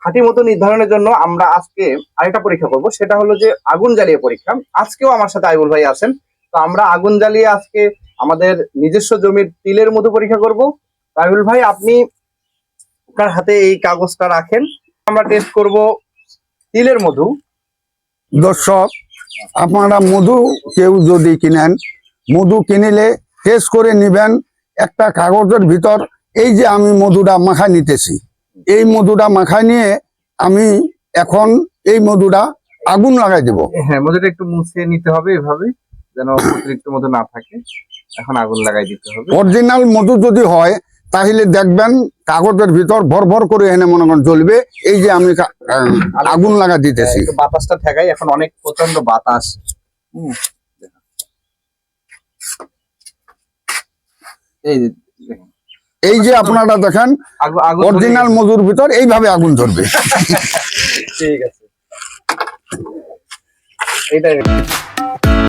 খাঁটি মধু নির্ধারণের জন্য আমরা আজকে আরেকটা পরীক্ষা করব, সেটা হলো যে আগুন জ্বালিয়ে পরীক্ষা। আজকেও আমার সাথে আইবুল ভাই আছেন, তো আমরা আগুন জ্বালিয়ে আজকে আমাদের নিজস্ব জমির তিলের মধু পরীক্ষা করব। আইবুল ভাই, আপনি আপনার হাতে এই কাগজটা রাখেন, আমরা টেস্ট করব তিলের মধু। দর্শক, আপনারা মধু কেউ যদি কিনেন, মধু কিনিলে টেস্ট করে নিবেন একটা কাগজের ভিতর। এই যে আমি মধুটা মাখায় নিতেছি, এই মধুটা মাখায় নিয়ে আমি এখন এই মধুটা আগুন লাগাই দেব। হ্যাঁ, মধুটা একটু মুছে নিতে হবে এভাবে, যেন অতিরিক্ত মধু না থাকে। এখন আগুন লাগাই দিতে হবে। অরিজিনাল মধু যদি হয় তাহলে দেখবেন কাগজের ভিতর ভর ভর করে এনে মনে করেন জ্বলবে। এই যে আমি আগুন লাগা দিতেছি। একটু বাতাসটা ঠেকাই, এখন অনেক প্রচন্ড বাতাস। এই যে দেখেন, এই যে আপনারা দেখেন আগুন অরিজিনাল মধুর ভিতর এইভাবে আগুন জ্বলবে। ঠিক আছে, এইটাই